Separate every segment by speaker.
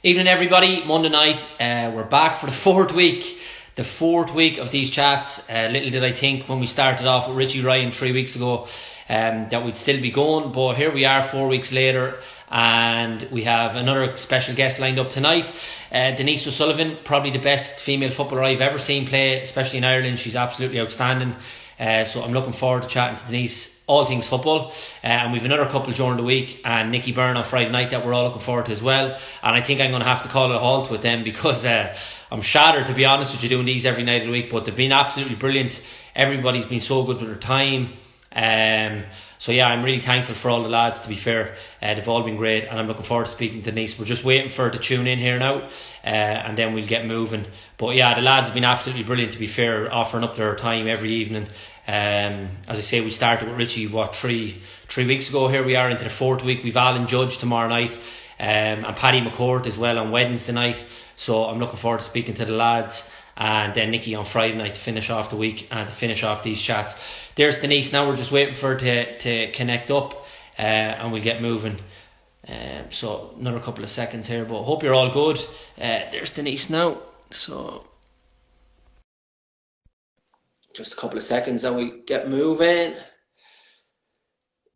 Speaker 1: Evening, everybody. Monday night, we're back for the fourth week. The fourth week of these chats. Little did I think when we started off with Richie Ryan 3 weeks ago that we'd still be going, but here we are 4 weeks later, and we have another special guest lined up tonight. Denise Sullivan, probably the best female footballer I've ever seen play, especially in Ireland. She's absolutely outstanding. So I'm looking forward to chatting to Denise all things football, and we've another couple during the week, and Nikki Byrne on Friday night that we're all looking forward to as well. And I think I'm going to have to call it a halt with them because I'm shattered, to be honest with you, doing these every night of the week, but they've been absolutely brilliant. Everybody's been so good with their time. So yeah, I'm really thankful for all the lads, to be fair. They've all been great, and I'm looking forward to speaking to Denise. We're just waiting for her to tune in here now, and then we'll get moving. But yeah, the lads have been absolutely brilliant, to be fair, offering up their time every evening. As I say, we started with Richie, three weeks ago. Here we are into the fourth week. We've Alan Judge tomorrow night, and Paddy McCourt as well on Wednesday night. So I'm looking forward to speaking to the lads, and then Nikki on Friday night to finish off the week and to finish off these chats. There's Denise now. We're just waiting for her to connect up, and we'll get moving. So another couple of seconds here, but hope you're all good. There's Denise now. So just a couple of seconds and we get moving.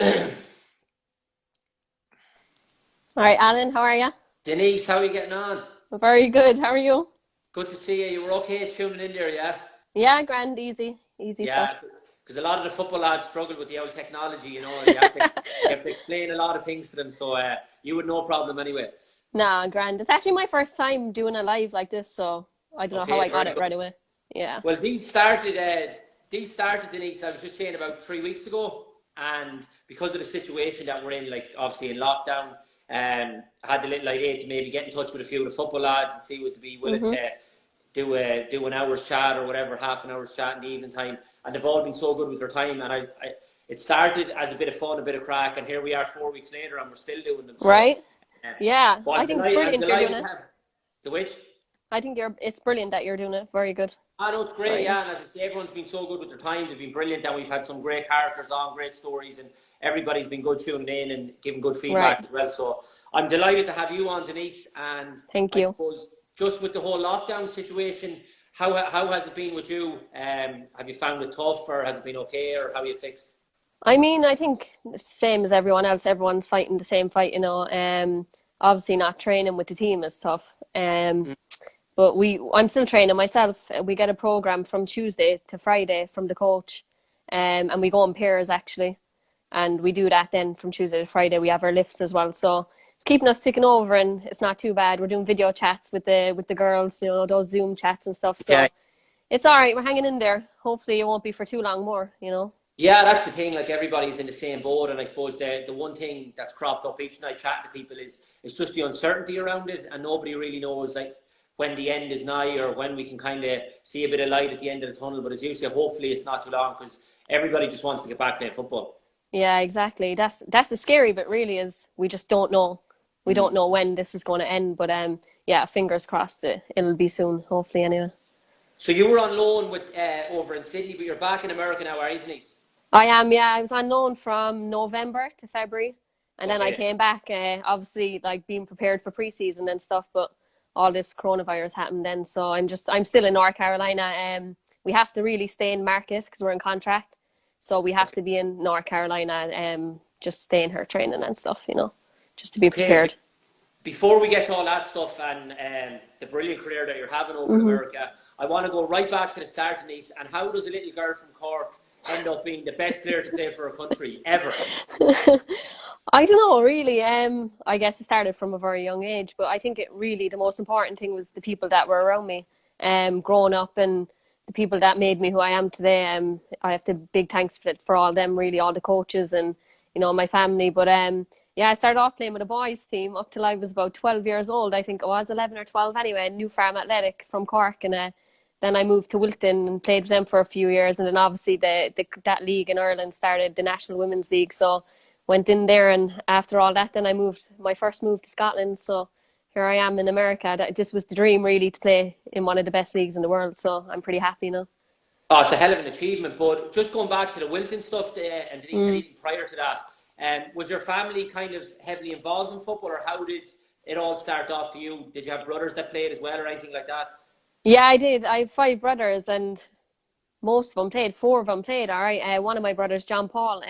Speaker 2: All right, Alan, how are you?
Speaker 1: Denise, how are you getting on?
Speaker 2: Very good. How are you?
Speaker 1: Good to see you. You were okay tuning in there, yeah?
Speaker 2: Yeah, grand, easy stuff.
Speaker 1: Yeah, because a lot of the football lads struggle with the old technology, you know. You have to explain a lot of things to them, so you had no problem anyway.
Speaker 2: Nah, grand. It's actually my first time doing a live like this, so I don't know how I got it
Speaker 1: good.
Speaker 2: right away. Yeah.
Speaker 1: Well, these started, Denise, I was just saying, about 3 weeks ago, and because of the situation that we're in, like obviously in lockdown, I had the little idea to maybe get in touch with a few of the football lads and see would they be willing to do an hour's chat or whatever, half an hour's chat in the evening time. And they've all been so good with their time, and it started as a bit of fun, a bit of crack, and here we are 4 weeks later and we're still doing them. So,
Speaker 2: Right? Yeah.
Speaker 1: but
Speaker 2: I think it's brilliant you're doing it.
Speaker 1: The which?
Speaker 2: I think it's brilliant that you're doing it. Very good.
Speaker 1: I know it's great,
Speaker 2: Very good.
Speaker 1: yeah, and as I say, everyone's been so good with their time. They've been brilliant, and we've had some great characters on, great stories, and everybody's been good tuning in and giving good feedback as well. So I'm delighted to have you on, Denise, and
Speaker 2: Thank you.
Speaker 1: I suppose just with the whole lockdown situation, how has it been with you? Have you found it tough, or has it been okay, or how are you fixed?
Speaker 2: I mean, I think it's the same as everyone else. Everyone's fighting the same fight, you know. Obviously not training with the team is tough. But I'm still training myself. We get a program from Tuesday to Friday from the coach, and we go in pairs actually, and we do that then from Tuesday to Friday. We have our lifts as well, so it's keeping us ticking over, and it's not too bad. We're doing video chats with the girls, you know, those Zoom chats and stuff. So it's all right. We're hanging in there. Hopefully, it won't be for too long more, you know.
Speaker 1: Yeah, that's the thing. Like, everybody's in the same boat, and I suppose the one thing that's cropped up each night chatting to people is just the uncertainty around it, and nobody really knows like when the end is nigh or when we can kind of see a bit of light at the end of the tunnel. But as you say, hopefully it's not too long, because everybody just wants to get back playing football.
Speaker 2: Yeah, exactly. That's the scary bit. Really, is we just don't know. We don't know when this is going to end. But yeah, fingers crossed that it'll be soon. Hopefully, anyway.
Speaker 1: So you were on loan with over in Sydney, but you're back in America now, are you, Denise?
Speaker 2: I am, yeah. I was on loan from November to February, and then I came back, obviously, like being prepared for preseason and stuff, but all this coronavirus happened then, so I'm still in North Carolina. We have to really stay in market because we're in contract, so we have to be in North Carolina, just stay in her training and stuff, you know, just to be prepared.
Speaker 1: Before we get to all that stuff and the brilliant career that you're having over in America, I want to go right back to the start, Denise, and how does a little girl from Cork end up being the best player to play for a country ever?
Speaker 2: I don't know, really. I guess it started from a very young age, but I think the most important thing was the people that were around me, growing up, and the people that made me who I am today. I have to big thanks for all them, really, all the coaches and, you know, my family. But yeah, I started off playing with a boys team up till I was about 12 years old. I think I was 11 or 12 anyway, New Farm Athletic from Cork, and then I moved to Wilton and played with them for a few years, and then obviously that league in Ireland started, the National Women's League, so went in there, and after all that, then I my first move to Scotland, so here I am in America. This was the dream, really, to play in one of the best leagues in the world, so I'm pretty happy now.
Speaker 1: Oh, it's a hell of an achievement, but just going back to the Wilton stuff, and Denise, even prior to that, was your family kind of heavily involved in football, or how did it all start off for you? Did you have brothers that played as well or anything like that?
Speaker 2: Yeah, I did. I have five brothers, and most of them played. Four of them played. All right. One of my brothers, John Paul,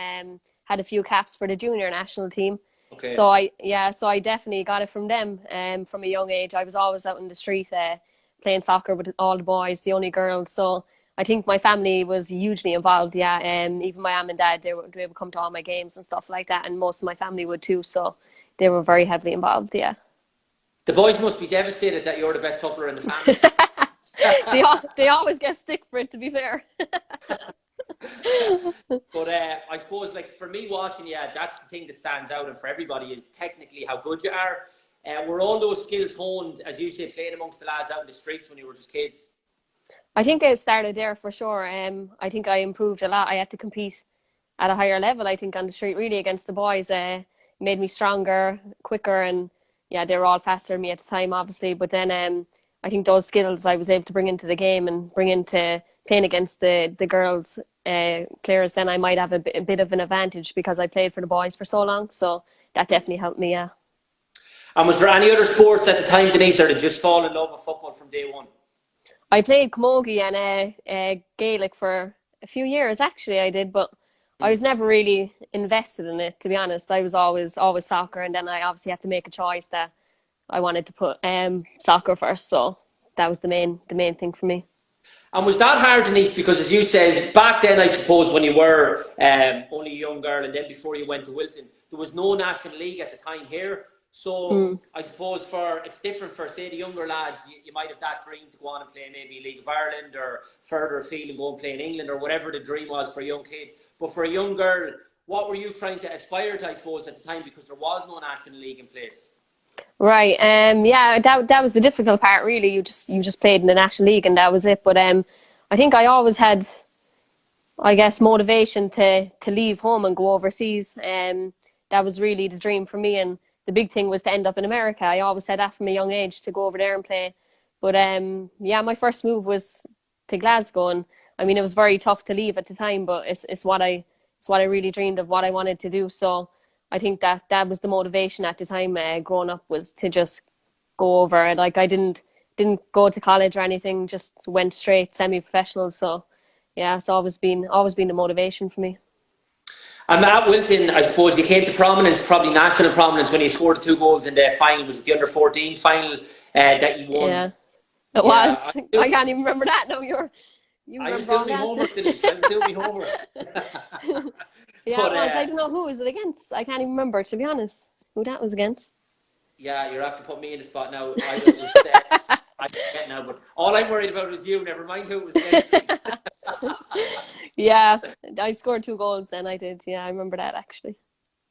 Speaker 2: had a few caps for the junior national team.
Speaker 1: Okay.
Speaker 2: So I definitely got it from them. From a young age, I was always out in the street, playing soccer with all the boys, the only girls. So I think my family was hugely involved. Yeah. Even my mum and dad, they would come to all my games and stuff like that, and most of my family would too. So they were very heavily involved. Yeah.
Speaker 1: The boys must be devastated that you're the best footballer in the family.
Speaker 2: They always get stick for it, to be fair.
Speaker 1: But I suppose, like, for me watching you, that's the thing that stands out, and for everybody is technically how good you are. Were all those skills honed, as you say, playing amongst the lads out in the streets when you were just kids?
Speaker 2: I think it started there for sure. I think I improved a lot. I had to compete at a higher level, I think, on the street, really, against the boys. Made me stronger, quicker, and yeah, they were all faster than me at the time, obviously. But then I think those skills I was able to bring into the game and bring into playing against the girls players, then I might have a bit of an advantage because I played for the boys for so long. So that definitely helped me, yeah.
Speaker 1: And was there any other sports at the time, Denise, or did you just fall in love with football from day one?
Speaker 2: I played camogie and Gaelic for a few years, actually, I did, but I was never really invested in it, to be honest. I was always soccer, and then I obviously had to make a choice that I wanted to put soccer first, so that was the main thing for me.
Speaker 1: And was that hard, Denise? Because, as you says, back then, I suppose, when you were only a young girl, and then before you went to Wilton, there was no National League at the time here. So I suppose it's different for, say, the younger lads. You might have that dream to go on and play maybe League of Ireland or further afield and go and play in England or whatever the dream was for a young kid. But for a young girl, what were you trying to aspire to, I suppose, at the time, because there was no National League in place?
Speaker 2: Right. Yeah, that was the difficult part, really. You just played in the National League and that was it. But I think I always had, I guess, motivation to leave home and go overseas. That was really the dream for me, and the big thing was to end up in America. I always said that from a young age, to go over there and play. But yeah, my first move was to Glasgow, and I mean, it was very tough to leave at the time, but it's what I really dreamed of, what I wanted to do. So I think that was the motivation at the time. Growing up was to just go over. Like, I didn't go to college or anything, just went straight semi-professional. So yeah, it's always been the motivation for me.
Speaker 1: And at Wilton, I suppose you came to prominence, probably national prominence, when you scored the 2 goals in the final. Was it the under-14 final that you won?
Speaker 2: Yeah, it
Speaker 1: Yeah,
Speaker 2: was. I can't even remember that. No, you
Speaker 1: I was
Speaker 2: remember all
Speaker 1: doing my
Speaker 2: that.
Speaker 1: homework, Denise. I was doing my homework.
Speaker 2: Yeah,
Speaker 1: But
Speaker 2: it was. I don't know who it was against. I can't even remember, to be honest, who that was against.
Speaker 1: yeah, you're have to put me in the spot now. I forget now, but all I'm worried about is you. Never mind who it was against.
Speaker 2: Yeah, I scored 2 goals then. I did. Yeah, I remember that actually.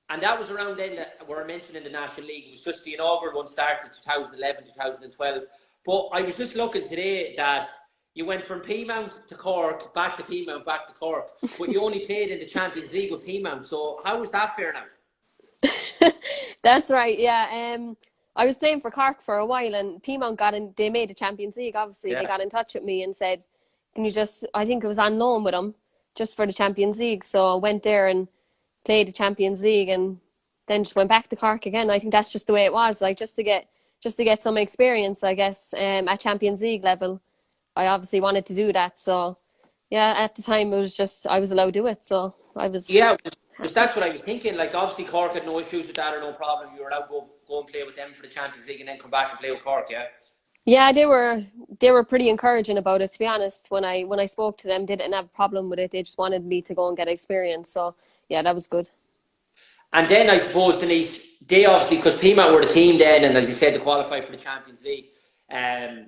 Speaker 1: And that was around then that we were mentioned in the National League. It was just the inaugural one started 2011, 2012. But I was just looking today that you went from Peamount to Cork, back to Peamount, back to Cork. But you only played in the Champions League with Peamount. So how was that fair now?
Speaker 2: That's right. Yeah. I was playing for Cork for a while, and Peamount got in. They made the Champions League. Obviously, they
Speaker 1: Yeah.
Speaker 2: got in touch with me and said, "Can you just?" I think it was on loan with them, just for the Champions League. So I went there and played the Champions League, and then just went back to Cork again. I think that's just the way it was. Like, just to get some experience, I guess, at Champions League level. I obviously wanted to do that. So yeah, at the time it was just I was allowed to do it. So I was.
Speaker 1: Yeah, just that's what I was thinking. Like, obviously Cork had no issues with that or no problem. You were allowed to go and play with them for the Champions League and then come back and play with Cork, yeah?
Speaker 2: Yeah, they were pretty encouraging about it, to be honest. When I spoke to them, they didn't have a problem with it. They just wanted me to go and get experience. So yeah, that was good.
Speaker 1: And then I suppose, Denise, they obviously, because Peamount were the team then, and as you said, to qualify for the Champions League, um,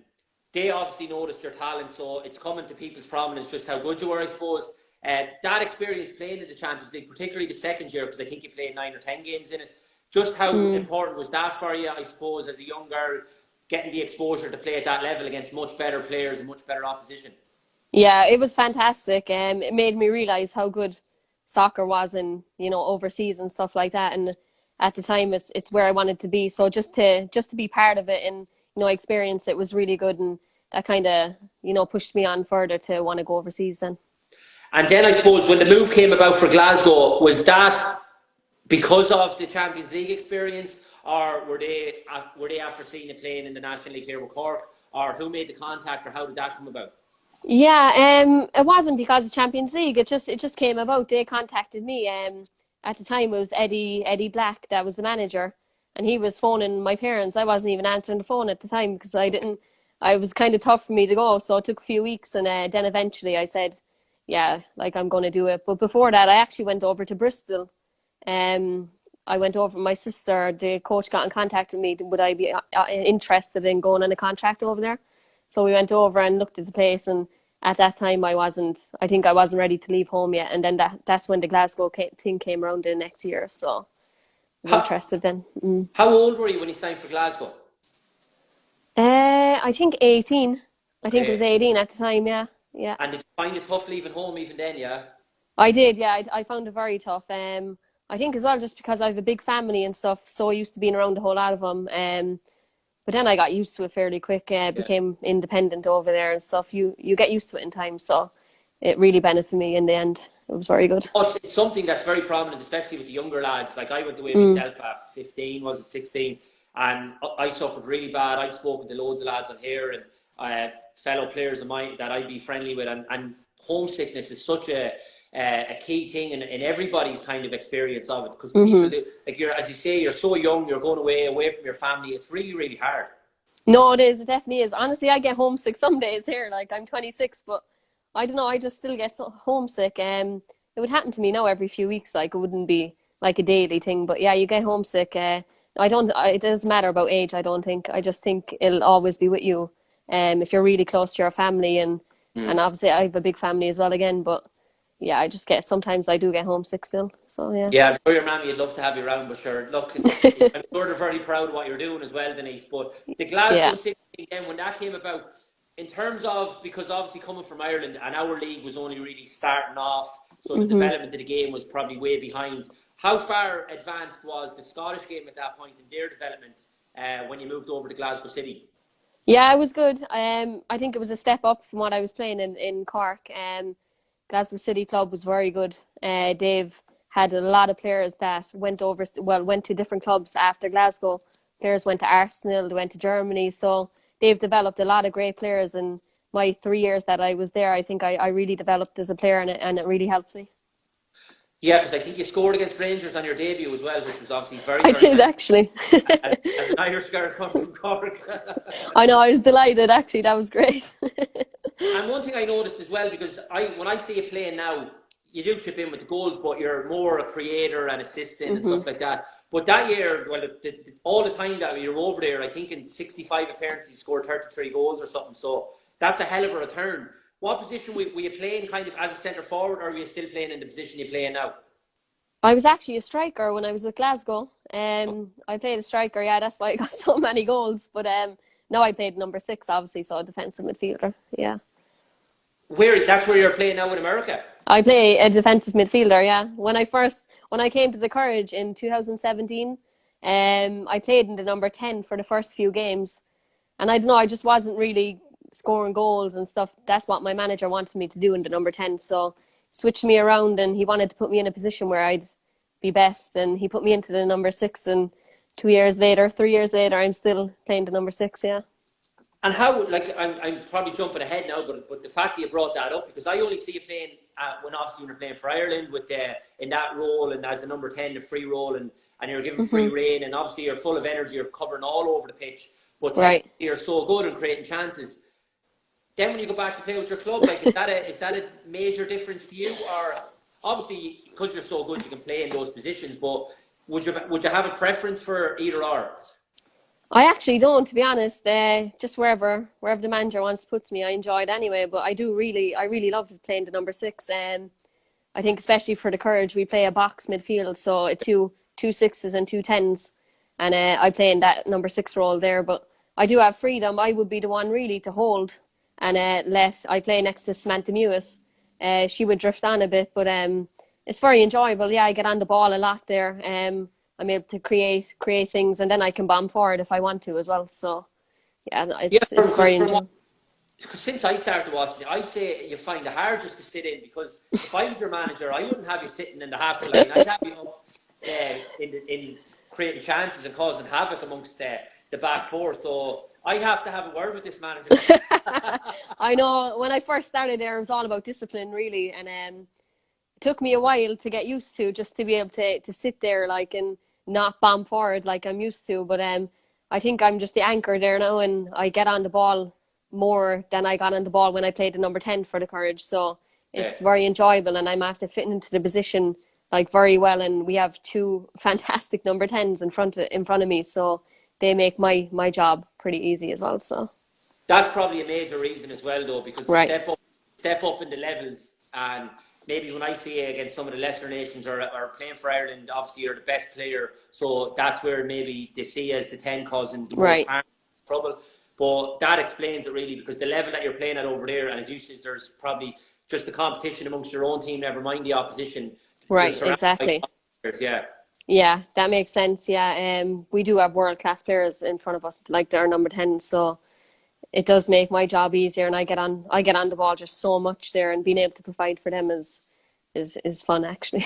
Speaker 1: they obviously noticed your talent, so it's coming to people's prominence just how good you were, I suppose. That experience playing in the Champions League, particularly the second year, because I think you played 9 or 10 games in it, just how important was that for you, I suppose, as a young girl, getting the exposure to play at that level against much better players and much better opposition?
Speaker 2: Yeah, it was fantastic. It made me realize how good soccer was in, overseas and stuff like that. And at the time, it's where I wanted to be. So just to be part of it and experience it was really good, and that kind of pushed me on further to want to go overseas then.
Speaker 1: And then I suppose when the move came about for Glasgow, was that because of the Champions League experience, or were they after seeing you playing in the National League here with Cork, or who made the contact, or how did that come about?
Speaker 2: Yeah, it wasn't because of Champions League. It just came about. They contacted me. At the time it was Eddie Black that was the manager, and he was phoning my parents. I wasn't even answering the phone at the time because I didn't. I was kind of tough for me to go, so it took a few weeks, and then eventually I said, yeah, like I'm going to do it. But before that, I actually went over to Bristol. Um, I went over with my sister. The coach got in contact with me. Would I be interested in going on a contract over there? So we went over and looked at the place, and at that time I think I wasn't ready to leave home yet. And then that's when the Glasgow thing came around the next year. So I was
Speaker 1: How,
Speaker 2: interested then.
Speaker 1: how old were you when you signed for Glasgow?
Speaker 2: I think 18. I think it was
Speaker 1: Okay.
Speaker 2: 18 at the time, yeah. Yeah.
Speaker 1: And did you find it tough leaving home even then, yeah?
Speaker 2: I did, yeah. I found it very tough. I think as well just because I have a big family and stuff, so used to being around a whole lot of them. But then I got used to it fairly quick.
Speaker 1: Yeah.
Speaker 2: Became independent over there and stuff. You get used to it in time, so it really benefited me in the end. It was very good.
Speaker 1: But it's something that's very prominent, especially with the younger lads. Like I went away
Speaker 2: Mm.
Speaker 1: myself at 15, was it 16? And I suffered really bad. I've spoken to loads of lads on here and fellow players of mine that I'd be friendly with. And homesickness is such a key thing in everybody's kind of experience of it. Because people
Speaker 2: Hmm.
Speaker 1: do, like as you say, you're so young, you're going away from your family. It's really, really hard.
Speaker 2: No, it is. It definitely is. Honestly, I get homesick some days here. Like I'm 26, but I don't know. I just still get so homesick. It would happen to me now every few weeks. Like it wouldn't be like a daily thing. But yeah, you get homesick. I don't. It doesn't matter about age. I don't think. I just think it'll always be with you. If you're really close to your family and obviously I have a big family as well again. But yeah, I just get sometimes I do get homesick still. So yeah.
Speaker 1: Yeah, I'm sure your mammy would love to have you around, but sure, look, I'm sure they're very proud of what you're doing as well, Denise. But the Glasgow
Speaker 2: Yeah.
Speaker 1: City thing, then, when that came about, in terms of, because obviously coming from Ireland and our league was only really starting off, so the
Speaker 2: Hmm.
Speaker 1: development of the game was probably way behind. How far advanced was the Scottish game at that point in their development when you moved over to Glasgow City?
Speaker 2: Yeah, it was good. I think it was a step up from what I was playing in Cork. Glasgow City Club was very good. They've had a lot of players that went to different clubs after Glasgow. Players went to Arsenal, they went to Germany. So they've developed a lot of great players. And my 3 years that I was there, I think I really developed as a player, and it really helped me.
Speaker 1: Yeah, because I think you scored against Rangers on your debut as well, which was obviously very,
Speaker 2: I
Speaker 1: very
Speaker 2: did
Speaker 1: nice
Speaker 2: actually.
Speaker 1: as an Irish girl coming from Cork.
Speaker 2: I know, I was delighted actually. That was great.
Speaker 1: And one thing I noticed as well, because when I see you playing now, you do chip in with the goals, but you're more a creator and assistant and
Speaker 2: Hmm.
Speaker 1: stuff like that. But that year, well, all the time that you were over there, I think in 65 appearances, you scored 33 goals or something. So that's a hell of a return. What position were you playing, kind of as a centre forward, or were you still playing in the position you're playing now?
Speaker 2: I was actually a striker when I was with Glasgow. I played a striker, yeah, that's why I got so many goals. But now I played number six, obviously, so a defensive midfielder. Yeah.
Speaker 1: That's where you're playing now in America.
Speaker 2: I play a defensive midfielder, yeah. When I came to the Courage in 2017, I played in the number 10 for the first few games. And I don't know, I just wasn't really scoring goals and stuff. That's what my manager wanted me to do in the number 10. So switched me around, and he wanted to put me in a position where I'd be best. And he put me into the number 6. And 2 years later, 3 years later, I'm still playing the number 6, yeah.
Speaker 1: And how, like, I'm probably jumping ahead now, but the fact that you brought that up, because I only see you playing when obviously you're playing for Ireland with in that role and as the number 10, the free role, and you're given free
Speaker 2: Hmm.
Speaker 1: reign, and obviously you're full of energy, you're covering all over the pitch, but
Speaker 2: Right.
Speaker 1: technically you're so good in creating chances. Then when you go back to play with your club, like, is that a major difference to you? Or obviously because you're so good, you can play in those positions, but would you have a preference for either or?
Speaker 2: I actually don't, to be honest. Just wherever the manager wants to put me, I enjoy it anyway. But I really love playing the number 6. I think especially for the Courage, we play a box midfield, so two sixes and two tens, and I play in that number 6 role there. But I do have freedom. I would be the one really to hold and let. I play next to Samantha Mewis. She would drift on a bit, but it's very enjoyable. Yeah, I get on the ball a lot there. I'm able to create things, and then I can bomb forward if I want to as well. So yeah, no,
Speaker 1: Yeah,
Speaker 2: it's very
Speaker 1: from what
Speaker 2: enjoyable.
Speaker 1: since I started watching it, I'd say you find it hard just to sit in, because if I was your manager, I wouldn't have you sitting in the halfway line. I'd have you up in creating chances and causing havoc amongst the back four. So I have to have a word with this manager.
Speaker 2: I know when I first started there, it was all about discipline, really, and it took me a while to get used to, just to be able to sit there like and not bomb forward like I'm used to. But I think I'm just the anchor there now, and I get on the ball more than I got on the ball when I played the number 10 for the Courage. So it's very enjoyable, and I'm after fitting into the position like very well. And we have two fantastic number 10s in front of me, so they make my job pretty easy as well. So
Speaker 1: that's probably a major reason as well, though, because
Speaker 2: right.
Speaker 1: step up in the levels, and maybe when I see it against some of the lesser nations or playing for Ireland, obviously you're the best player, so that's where maybe they see as the 10 causing the most harm, trouble. But that explains it really, because the level that you're playing at over there, and as you said, there's probably just the competition amongst your own team, never mind the opposition.
Speaker 2: Right, exactly.
Speaker 1: Yeah.
Speaker 2: Yeah, that makes sense. Yeah, we do have world class players in front of us, like they're number 10. So it does make my job easier, and I get on the ball just so much there, and being able to provide for them is fun actually.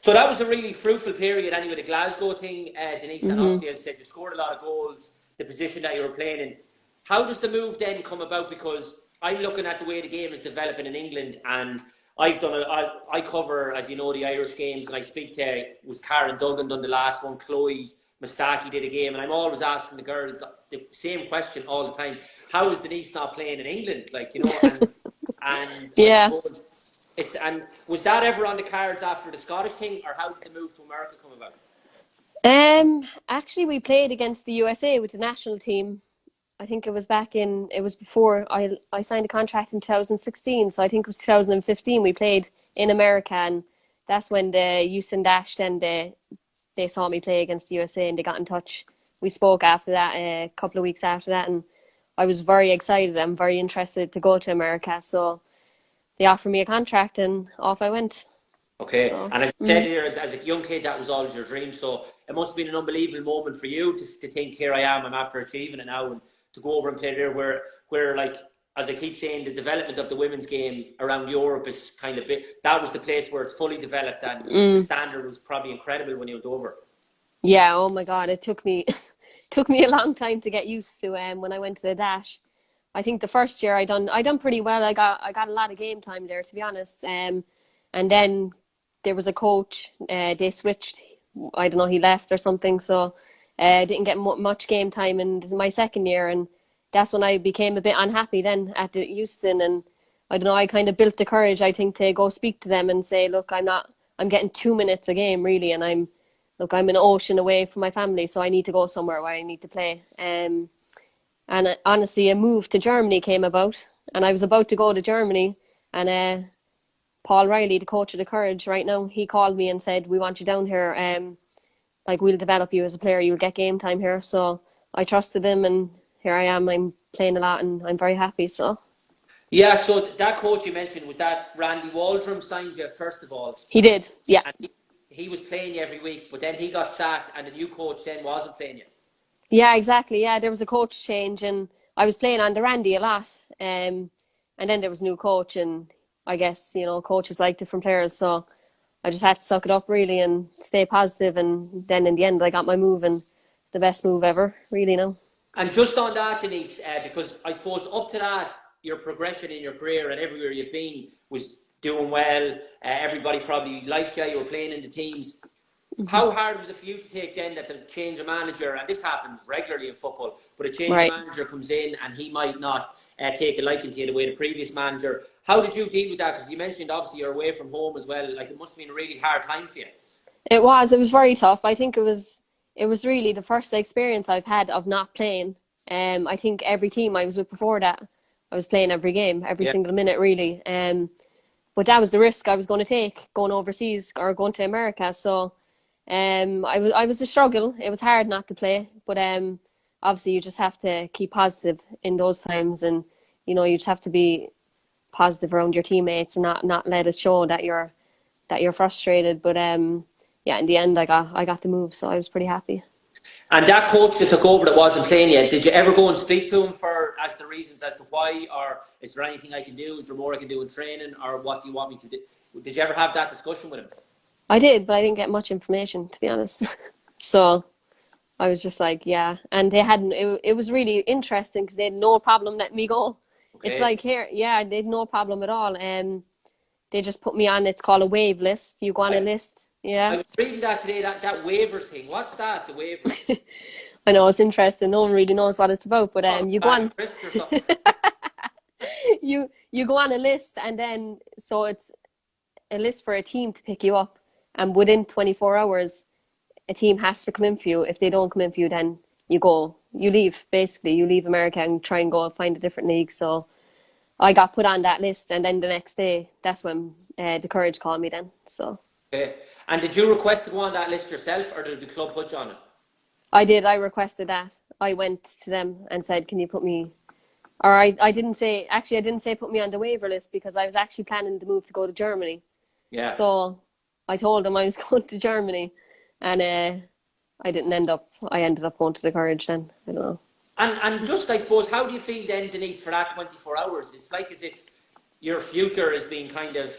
Speaker 1: So that was a really fruitful period anyway, the Glasgow thing, Denise, and obviously, as I said, you scored a lot of goals, the position that you were playing in. How does the move then come about? Because I'm looking at the way the game is developing in England, and I cover, as you know, the Irish games, and I speak to, was Karen Duggan done the last one, Chloe Mustaki did a game, and I'm always asking the girls the same question all the time: how is Denise not playing in England? Like, you know, and
Speaker 2: yeah.
Speaker 1: And was that ever on the cards after the Scottish thing, or how did the move to America come about?
Speaker 2: Actually, we played against the USA with the national team. I think it was before I signed a contract in 2016. So I think it was 2015 we played in America, and that's when the Houston Dash, then they saw me play against the USA and they got in touch. We spoke after that, a couple of weeks after that, and I was very excited. I'm very interested to go to America. So they offered me a contract and off I went.
Speaker 1: Okay,
Speaker 2: so,
Speaker 1: and as I said here, as a young kid, that was always your dream. So it must have been an unbelievable moment for you to think, here I am, I'm after achieving it now, and to go over and play there where like, as I keep saying, the development of the women's game around Europe is kind of big. That was the place where it's fully developed, and the standard was probably incredible when you went over.
Speaker 2: Yeah, oh my God, it took me took me a long time to get used to when I went to the Dash. I think the first year I done pretty well. I got a lot of game time there, to be honest. And then there was a coach. They switched. I don't know. He left or something. So didn't get much game time. And this is my second year, and that's when I became a bit unhappy. Then at the Houston, and I don't know. I kind of built the courage, I think, to go speak to them and say, look, I'm getting 2 minutes a game really, and I'm an ocean away from my family, so I need to go somewhere where I need to play. And honestly, a move to Germany came about, and I was about to go to Germany, and Paul Riley, the coach of the Courage right now, he called me and said, we want you down here. Like, we'll develop you as a player. You'll get game time here. So I trusted him, and here I am. I'm playing a lot, and I'm very happy. So.
Speaker 1: Yeah, so that coach you mentioned, was that Randy Waldrum signed you first of all?
Speaker 2: He did, yeah.
Speaker 1: And he was playing you every week, but then he got sacked, and the new coach then wasn't playing you.
Speaker 2: Yeah, exactly. Yeah, there was a coach change, and I was playing under Randy a lot. And then there was a new coach, and I guess, coaches like different players, so I just had to suck it up really and stay positive. And then in the end, I got my move, and the best move ever, really. Now.
Speaker 1: And just on that, Denise, because I suppose up to that, your progression in your career and everywhere you've been was doing well. Everybody probably liked you. You were playing in the teams. How hard was it for you to take then that the change of manager, and this happens regularly in football, but a change of manager comes in and he might not take a liking to you the way the previous manager. How did you deal with that? Because you mentioned obviously you're away from home as well. Like, it must have been a really hard time for you.
Speaker 2: It was very tough. I think it was really the first experience I've had of not playing. I think every team I was with before that, I was playing every game, every single minute really. But that was the risk I was going to take, going overseas or going to America. So I was a struggle. It was hard not to play, but obviously you just have to keep positive in those times, and you just have to be positive around your teammates and not let it show that you're frustrated. But yeah, in the end I got the move, so I was pretty happy.
Speaker 1: And that coach that took over that wasn't playing yet, did you ever go and speak to him as the reasons as to why, or is there anything I can do? Is there more I can do in training, or what do you want me to do? Did you ever have that discussion with him?
Speaker 2: I did, but I didn't get much information, to be honest. So I was just like, yeah. And they hadn't, it was really interesting because they had no problem letting me go. It's
Speaker 1: Okay.
Speaker 2: like here, yeah, they had no problem at all. They just put me on, it's called a wave list. You go on a
Speaker 1: I,
Speaker 2: list. Yeah.
Speaker 1: I was reading that today, that waivers thing. What's that, the waivers?
Speaker 2: I know it's interesting. No one really knows what it's about, but
Speaker 1: Oh,
Speaker 2: you go
Speaker 1: bag of
Speaker 2: on
Speaker 1: crisps or something.
Speaker 2: you go on a list and then so it's a list for a team to pick you up and within 24 hours a team has to come in for you. If they don't come in for you, then you leave, basically. You leave America and try and go and find a different league. So I got put on that list, and then the next day, that's when the Courage called me then. So
Speaker 1: Okay. And did you request to go on that list yourself, or did the club put you on it?
Speaker 2: I did, I requested that. I went to them and said, can you put me, or I didn't say, actually, I didn't say put me on the waiver list because I was actually planning to move to go to Germany.
Speaker 1: Yeah.
Speaker 2: So I told them I was going to Germany, and I ended up going to the Courage then. I don't know.
Speaker 1: And just, I suppose, how do you feel then, Denise, for that 24 hours? It's like as if your future is being kind of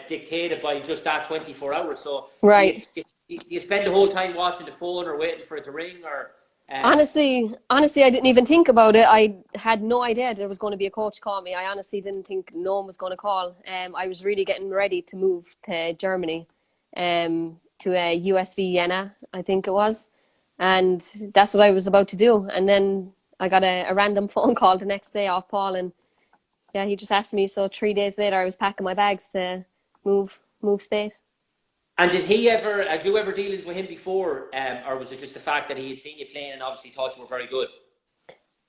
Speaker 1: dictated by just that 24 hours. So
Speaker 2: Right.
Speaker 1: you spend the whole time watching the phone or waiting for it to ring, or
Speaker 2: Honestly, I didn't even think about it. I had no idea there was going to be a coach call me. I honestly didn't think no one was going to call. I was really getting ready to move to Germany, to a USV Jena, I think it was, and that's what I was about to do. And then I got a random phone call the next day off Paul, and yeah, he just asked me. So 3 days later, I was packing my bags to move state.
Speaker 1: and did he ever, had you ever dealings with him before, or was it just the fact that he had seen you playing and obviously thought you were very good?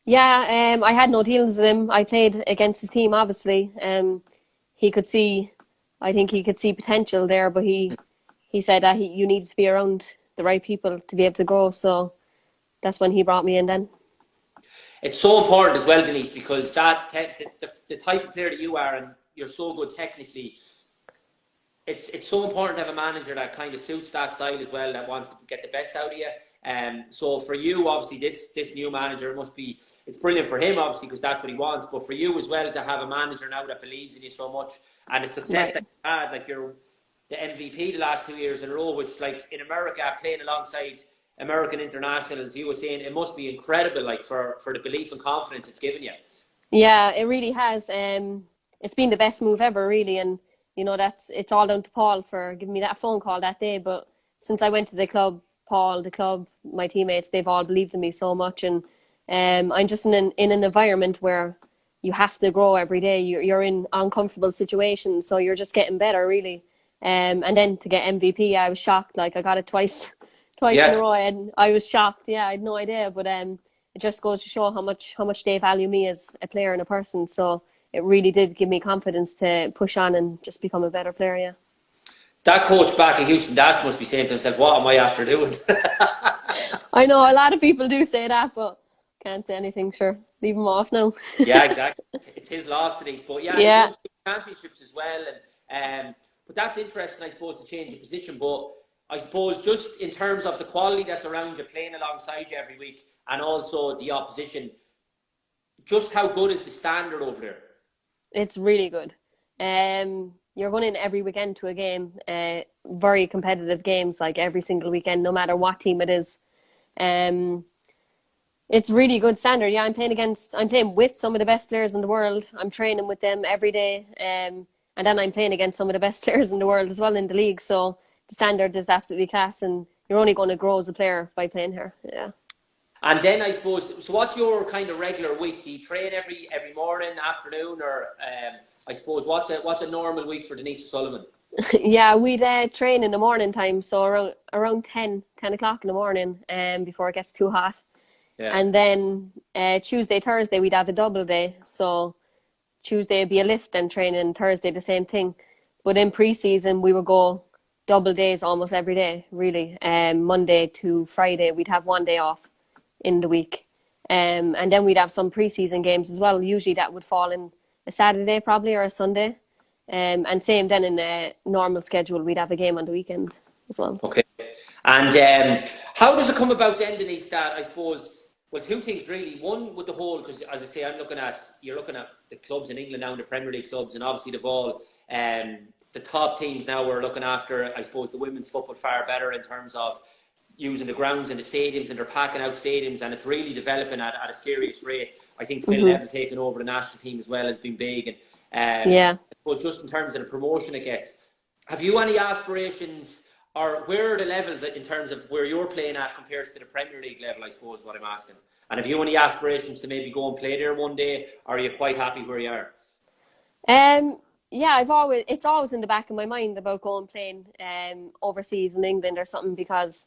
Speaker 2: Yeah, I had no dealings with him. I played against his team, obviously. He could see, I think he could see potential there, but he said that you needed to be around the right people to be able to grow. So that's when he brought me in then.
Speaker 1: It's so important as well, Denise, because the type of player that you are, and you're so good technically. It's so important to have a manager that kind of suits that style as well, that wants to get the best out of you. So for you, obviously, this new manager must be, it's brilliant for him, obviously, because that's what he wants. But for you as well, to have a manager now that believes in you so much, and the success
Speaker 2: Right.
Speaker 1: that you had, like you're the MVP the last 2 years in a row, which, like, in America, playing alongside American internationals, you were saying it must be incredible, like, for the belief and confidence it's given you.
Speaker 2: Yeah, it really has. It's been the best move ever, really, and it's all down to Paul for giving me that phone call that day. But since I went to the club, Paul, the club, my teammates, they've all believed in me so much, and I'm just in an environment where you have to grow every day. You're in uncomfortable situations, so you're just getting better, really. And then to get MVP, I was shocked. Like I got it twice, twice in a
Speaker 1: Yeah,
Speaker 2: row, and I was shocked. Yeah, I had no idea, but it just goes to show how much they value me as a player and a person. So it really did give me confidence to push on and just become a better player. Yeah.
Speaker 1: that coach back in Houston Dash must be saying to himself, "What am I after doing?"
Speaker 2: I know a lot of people do say that, but can't say anything. Sure, leave them off now.
Speaker 1: Yeah, exactly. It's his loss to these, but yeah, he
Speaker 2: Yeah,
Speaker 1: won two championships as well, and but that's interesting, I suppose, to change the position. But I suppose just in terms of the quality that's around you, playing alongside you every week, and also the opposition, just how good is the standard over there?
Speaker 2: it's really good. You're going in every weekend to a game, very competitive games, like every single weekend, no matter what team it is. Um, it's really good standard. Yeah, I'm playing with some of the best players in the world. I'm training with them every day. And then I'm playing against some of the best players in the world as well in the league. So the standard is absolutely class, and you're only going to grow as a player by playing here. Yeah.
Speaker 1: And then I suppose, so what's your kind of regular week? Do you train every morning, afternoon, or I suppose what's a normal week for Denise Sullivan?
Speaker 2: Yeah, we'd train in the morning time, so around 10 o'clock in the morning, before it gets too hot.
Speaker 1: Yeah.
Speaker 2: And then Tuesday, Thursday, we'd have a double day. So Tuesday would be a lift and training, Thursday the same thing. But in pre-season, we would go double days almost every day, really. Monday to Friday, we'd have one day off in the week. And then we'd have some pre-season games as well. Usually that would fall in a Saturday probably or a Sunday. And same then in a normal schedule, we'd have a game on the weekend as well.
Speaker 1: Okay. And how does it come about then, Denise, that I suppose, well, two things really. One, with the whole, because as I say, you're looking at the clubs in England now, the Premier League clubs, and obviously they've all, the top teams now are looking after, I suppose, the women's football far better in terms of, using the grounds and the stadiums, and they're packing out stadiums, and it's really developing at a serious rate. I think Phil Neville taking over the national team as well has been big, and
Speaker 2: Yeah.
Speaker 1: I suppose just in terms of the promotion it gets. Have you any aspirations, or where are the levels in terms of where you're playing at compared to the Premier League level, I suppose, what I'm asking? And have you any aspirations to maybe go and play there one day, or are you quite happy where you are?
Speaker 2: Yeah, it's always in the back of my mind about going playing overseas in England or something, because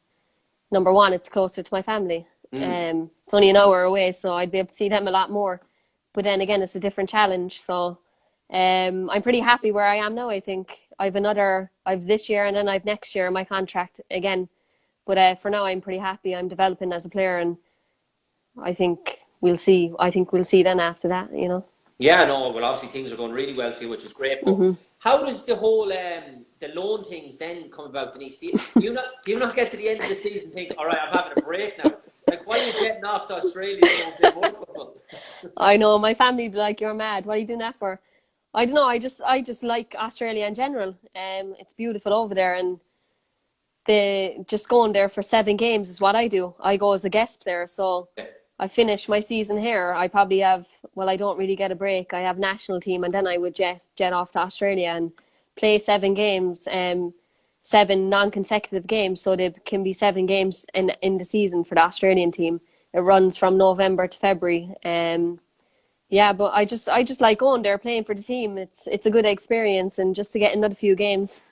Speaker 2: number one, it's closer to my family. It's only an hour away, so I'd be able to see them a lot more. But then again, it's a different challenge. So I'm pretty happy where I am now. I think I've this year and then I've next year my contract again. But for now, I'm pretty happy. I'm developing as a player, and I think we'll see. I think we'll see then after that, you know.
Speaker 1: Yeah, no, well, obviously things are going really well for you, which is great. But how does the whole the loan things then come about, Denise? Do you not get to the end of the season and think, all right, I'm having a break now? Like, why are you getting off to Australia to go play more football?
Speaker 2: I know my family would be like, "You're mad. What are you doing that for?" I don't know. I just like Australia in general. It's beautiful over there, and the just going there for 7 games is what I do. I go as a guest player, so I finish my season here. I probably have, well, I don't really get a break. I have national team, and then I would jet off to Australia and play 7 games, 7 non-consecutive games. So there can be 7 games in the season for the Australian team. It runs from November to February. Yeah, but I just like going there playing for the team. It's a good experience, and just to get another few games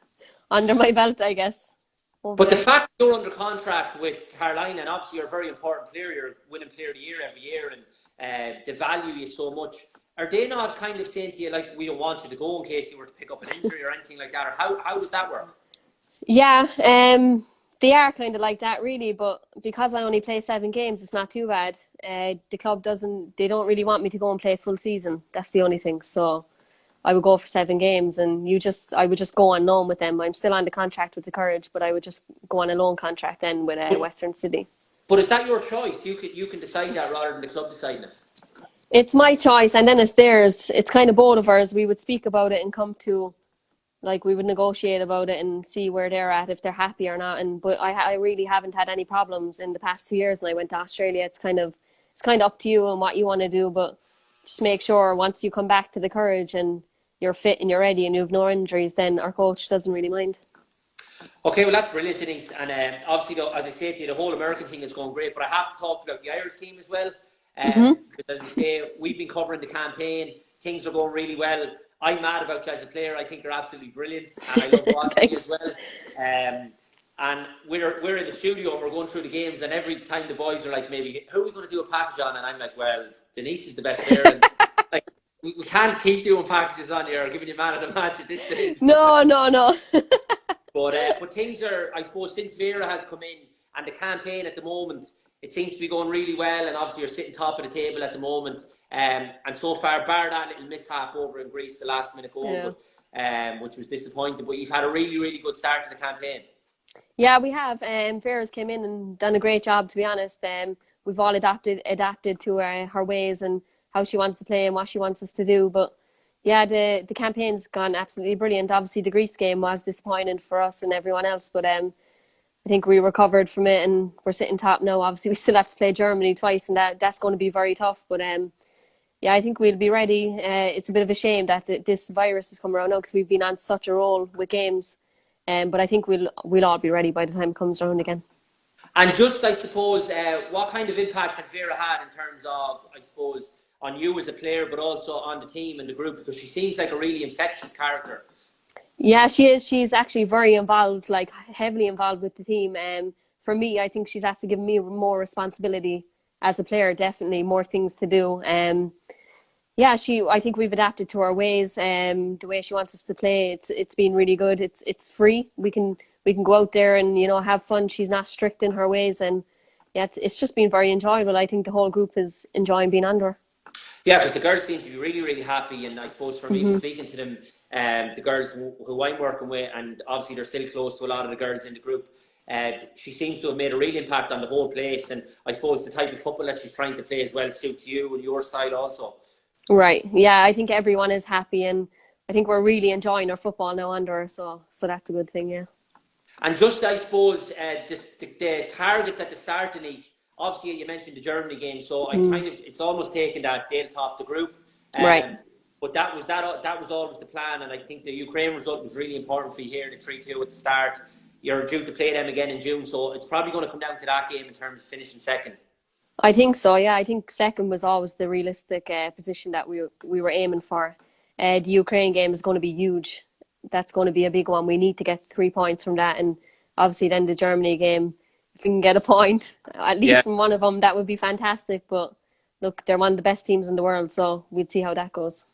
Speaker 2: under my belt, I guess. Over
Speaker 1: But the
Speaker 2: there.
Speaker 1: fact that you're under contract with Carolina, and obviously you're a very important player, you're winning player of the year every year, and they value you so much, are they not kind of saying to you, like, we don't want you to go in case you were to pick up an injury or anything like that? Or how does that work?
Speaker 2: Yeah, they are kind of like that, really. But because I only play 7 games, it's not too bad. The club they don't really want me to go and play full season. That's the only thing. So I would go for 7 games, and I would just go on loan with them. I'm still on the contract with the Courage, but I would just go on a loan contract then with
Speaker 1: But,
Speaker 2: Western City.
Speaker 1: but is that your choice? You can decide that rather than the club deciding it.
Speaker 2: It's my choice, and then it's theirs. It's kind of both of ours. We would speak about it and come to, like, we would negotiate about it and see where they're at, if they're happy or not. And but I really haven't had any problems in the past 2 years. And I went to Australia. It's kind of up to you and what you want to do, but just make sure once you come back to the Courage and you're fit and you're ready and you have no injuries, then our coach doesn't really mind.
Speaker 1: Okay, well, that's brilliant, Denise. And obviously, though, as I said to you, the whole American thing is going great. But I have to talk about the Irish team as well. Because, as I say, we've been covering the campaign. Things are going really well. I'm mad about you as a player. I think you're absolutely brilliant. And I love watching you as well. And we're in the studio and we're going through the games. And every time the boys are like, maybe, who are we going to do a package on? And I'm like, well, Denise is the best player. And, like, we can't keep doing packages on here or giving you man of the match at this stage.
Speaker 2: No, no, no.
Speaker 1: But things are, I suppose, since Vera has come in and the campaign at the moment, it seems to be going really well. And obviously, you're sitting top of the table at the moment. And so far, bar that little mishap over in Greece, the last minute goal, which was disappointing. But you've had a really, really good start to the campaign.
Speaker 2: Yeah, we have. Vera's came in and done a great job, to be honest. We've all adapted to her ways and how she wants to play and what she wants us to do. But yeah, the campaign's gone absolutely brilliant. Obviously, the Greece game was disappointing for us and everyone else, but I think we recovered from it and we're sitting top now. Obviously, we still have to play Germany twice, and that's going to be very tough. But yeah, I think we'll be ready. It's a bit of a shame that this virus has come around now, because we've been on such a roll with games. But I think we'll all be ready by the time it comes around again.
Speaker 1: And just, I suppose, what kind of impact has Vera had in terms of, I suppose, on you as a player, but also on the team and the group? Because she seems like a really infectious character.
Speaker 2: Yeah, she is. She's actually very involved, like heavily involved with the team. For me, I think she's after giving me more responsibility as a player, definitely more things to do. Yeah, I think we've adapted to her ways. The way she wants us to play, it's been really good. It's free. We can go out there and have fun. She's not strict in her ways, and yeah, it's just been very enjoyable. I think the whole group is enjoying being under her.
Speaker 1: Yeah, because the girls seem to be really, really happy, and I suppose from even speaking to them, the girls who I'm working with, and obviously they're still close to a lot of the girls in the group. She seems to have made a real impact on the whole place, and I suppose the type of football that she's trying to play as well suits you and your style also.
Speaker 2: Right. Yeah, I think everyone is happy, and I think we're really enjoying our football now under her, so that's a good thing, yeah.
Speaker 1: And just, I suppose, the targets at the start, Denise, obviously you mentioned the Germany game, so it's almost taken that they'll top the group.
Speaker 2: Right.
Speaker 1: But that was always the plan, and I think the Ukraine result was really important for you here, the 3-2 at the start. You're due to play them again in June, so it's probably going to come down to that game in terms of finishing second.
Speaker 2: I think so, yeah. I think second was always the realistic position that we were aiming for. The Ukraine game is going to be huge. That's going to be a big one. We need to get 3 points from that, and obviously then the Germany game, if we can get a point, at least from one of them, that would be fantastic. But look, they're one of the best teams in the world, so we'd see how that goes.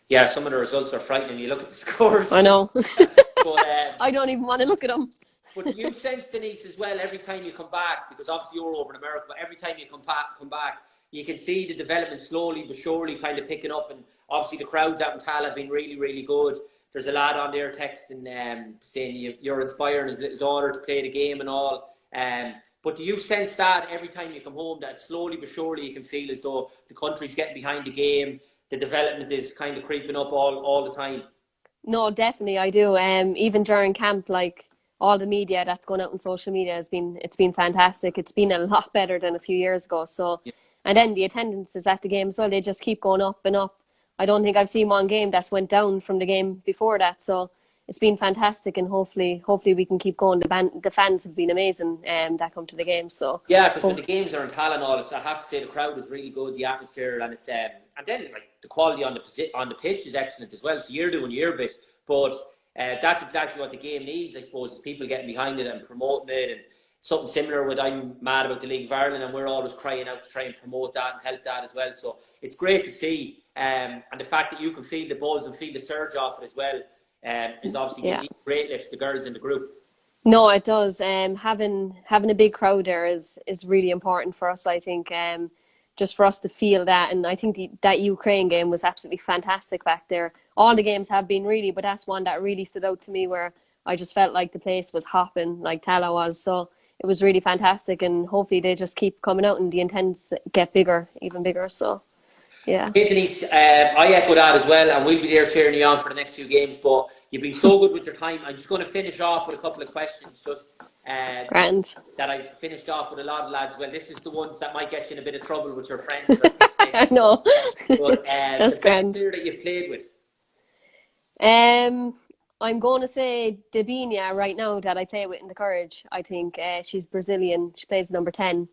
Speaker 1: Yeah, some of the results are frightening. You look at the scores.
Speaker 2: I know.
Speaker 1: But,
Speaker 2: I don't even want to look at them.
Speaker 1: But you sense, Denise, as well, every time you come back, because obviously you're over in America, but every time you come back, you can see the development slowly but surely kind of picking up. And obviously the crowds out in Tal have been really, really good. There's a lad on there texting saying you're inspiring his little daughter to play the game and all. But do you sense that every time you come home, that slowly but surely you can feel as though the country's getting behind the game, the development is kind of creeping up all the time?
Speaker 2: No, definitely I do. Even during camp, like all the media that's going out on social media it's been fantastic. It's been a lot better than a few years ago. So, and then the attendances at the game as well, they just keep going up and up. I don't think I've seen one game that's went down from the game before that. So it's been fantastic, and hopefully we can keep going. The fans have been amazing that come to the game. So
Speaker 1: yeah, because when the games are in Tal and all, I have to say the crowd is really good, the atmosphere, and it's and then like the quality on the pitch is excellent as well. So you're doing your bit, but that's exactly what the game needs, I suppose, is people getting behind it and promoting it. And something similar with I'm mad about the League of Ireland, and we're always crying out to try and promote that and help that as well. So it's great to see, and the fact that you can feel the buzz and feel the surge off it as well is obviously gives you a great lift, the girls in the group.
Speaker 2: No, it does. Having a big crowd there is really important for us, I think. Just for us to feel that, and I think that Ukraine game was absolutely fantastic back there. All the games have been really, but that's one that really stood out to me, where I just felt like the place was hopping, like Tala was. So it was really fantastic, and hopefully they just keep coming out and the intents get bigger, even bigger. So yeah.
Speaker 1: Hey Denise, I echo that as well, and we'll be there cheering you on for the next few games. But you've been so good with your time. I'm just going to finish off with a couple of questions, just
Speaker 2: Grand.
Speaker 1: that I finished off with a lot of lads. Well, this is the one that might get you in a bit of trouble with your friends.
Speaker 2: I know.
Speaker 1: But
Speaker 2: That's
Speaker 1: the
Speaker 2: grand.
Speaker 1: best player that you've played with?
Speaker 2: I'm going to say Dabinia right now that I play with in the Courage. I think she's Brazilian. She plays number 10.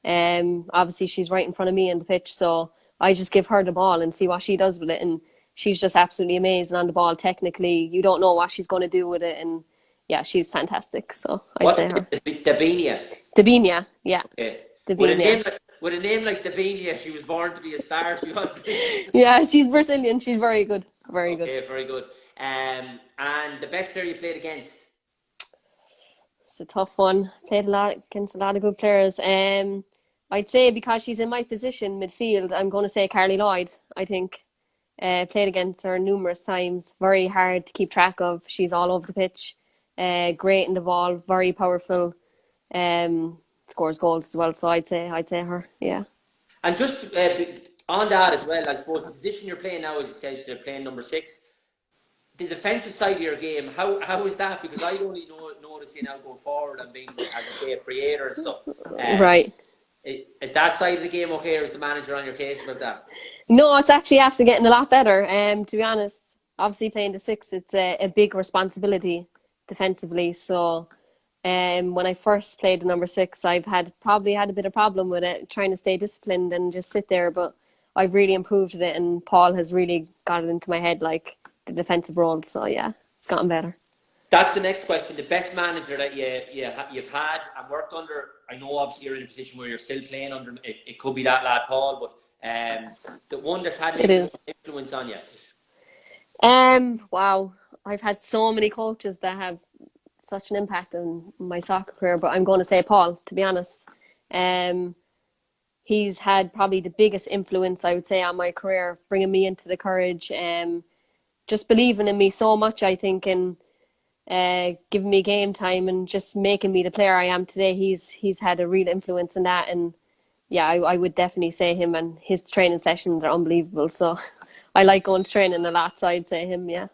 Speaker 2: Obviously she's right in front of me on the pitch, so I just give her the ball and see what she does with it. And she's just absolutely amazing on the ball. Technically, you don't know what she's going to do with it, and yeah, she's fantastic. So I'd say her.
Speaker 1: Dabinia.
Speaker 2: Dabinia, yeah.
Speaker 1: Okay.
Speaker 2: Dabinia.
Speaker 1: With a name like Dabinia, she was born to be a star. She wasn't.
Speaker 2: Yeah, she's Brazilian. She's very good. Very good.
Speaker 1: Okay, very good. And the best player you played against?
Speaker 2: It's a tough one. Played a lot against a lot of good players. I'd say because she's in my position, midfield, I'm going to say Carly Lloyd, I think. Played against her numerous times. Very hard to keep track of. She's all over the pitch. Great in the ball. Very powerful. Scores goals as well. So I'd say her, yeah.
Speaker 1: And just on that as well, I suppose the position you're playing now, as you said, you're playing number 6. The defensive side of your game, how is that? Because I only noticing now going forward and being, as I say, a creator and stuff.
Speaker 2: Right.
Speaker 1: Is that side of the game okay, or is the manager on your case about that?
Speaker 2: No, it's actually after getting a lot better. To be honest, obviously playing the 6, it's a big responsibility defensively. So when I first played the number 6, I've probably had a bit of problem with it, trying to stay disciplined and just sit there. But I've really improved it, and Paul has really got it into my head, like the defensive role. So yeah, it's gotten better.
Speaker 1: That's the next question. The best manager that you've had and worked under. I know obviously you're in a position where you're still playing under. It could be that lad Paul, but the one that's had an influence on you.
Speaker 2: Wow, I've had so many coaches that have such an impact on my soccer career, but I'm going to say Paul, to be honest. He's had probably the biggest influence, I would say, on my career, bringing me into the Courage, just believing in me so much, I think, and giving me game time and just making me the player I am today. He's had a real influence in that, and yeah, I would definitely say him, and his training sessions are unbelievable. So I like going to training a lot, so I'd say him, yeah.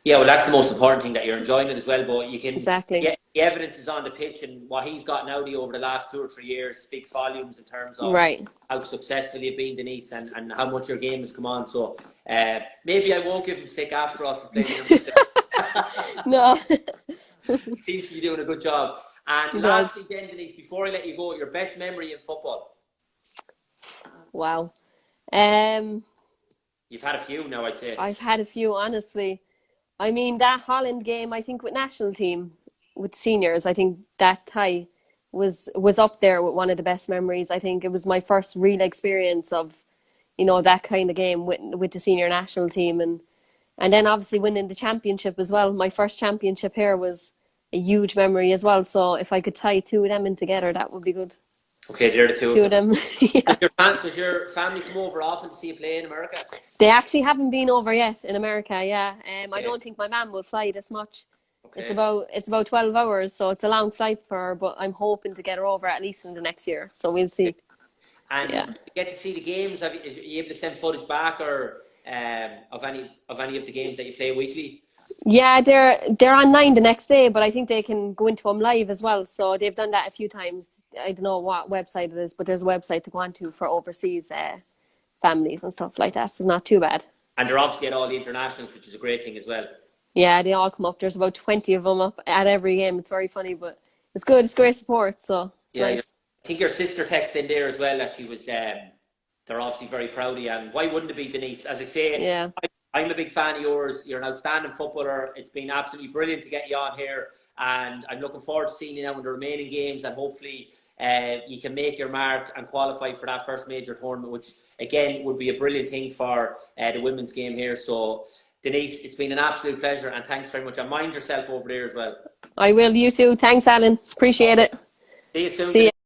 Speaker 1: Yeah, well, that's the most important thing, that you're enjoying it as well. But you can,
Speaker 2: Exactly.
Speaker 1: yeah, the evidence is on the pitch, and what he's gotten out of you over the last 2 or 3 years speaks volumes in terms of
Speaker 2: Right.
Speaker 1: how successful you've been, Denise, and how much your game has come on. So maybe I won't give him stick after all for playing near me.
Speaker 2: No,
Speaker 1: Seems to be doing a good job. And
Speaker 2: he
Speaker 1: lastly,
Speaker 2: does.
Speaker 1: then, Denise, before I let you go, your best memory in football.
Speaker 2: Wow. Um,
Speaker 1: You've had a few now, I'd say.
Speaker 2: I've had a few, honestly. I mean, that Holland game, I think with national team, with seniors, I think that tie was up there with one of the best memories. I think it was my first real experience of, that kind of game with the senior national team, and then obviously winning the championship as well. My first championship here was a huge memory as well. So if I could tie two of them in together, that would be good.
Speaker 1: Okay, they're the two
Speaker 2: Two
Speaker 1: of
Speaker 2: of
Speaker 1: them.
Speaker 2: them, yeah.
Speaker 1: Does your family come over often to see you play in America?
Speaker 2: They actually haven't been over yet in America. Yeah, I
Speaker 1: Okay.
Speaker 2: don't think my mum will fly this much.
Speaker 1: Okay.
Speaker 2: It's about 12 hours, so it's a long flight for her. But I'm hoping to get her over at least in the next year. So we'll see.
Speaker 1: And
Speaker 2: Yeah,
Speaker 1: you get to see the games. Are you able to send footage back, or of any of the games that you play weekly?
Speaker 2: yeah. They're online the next day, but I think they can go into them live as well. So they've done that a few times. I don't know what website it is, but there's a website to go onto for overseas families and stuff like that. So it's not too bad.
Speaker 1: And they're obviously at all the internationals, which is a great thing as well.
Speaker 2: Yeah, they all come up. There's about 20 of them up at every game. It's very funny, but it's good. It's great support, so it's
Speaker 1: Yeah,
Speaker 2: nice.
Speaker 1: I think your sister texted in there as well that she was. They're obviously very proud of you, and why wouldn't it be, Denise? As I say,
Speaker 2: Yeah.
Speaker 1: I'm a big fan of yours. You're an outstanding footballer. It's been absolutely brilliant to get you on here, and I'm looking forward to seeing you now in the remaining games, and hopefully you can make your mark and qualify for that first major tournament, which again would be a brilliant thing for the women's game here. So, Denise, it's been an absolute pleasure, and thanks very much. And mind yourself over there as well.
Speaker 2: I will. You too. Thanks, Alan. Appreciate it.
Speaker 1: See you soon,
Speaker 2: See
Speaker 1: Denise.
Speaker 2: you.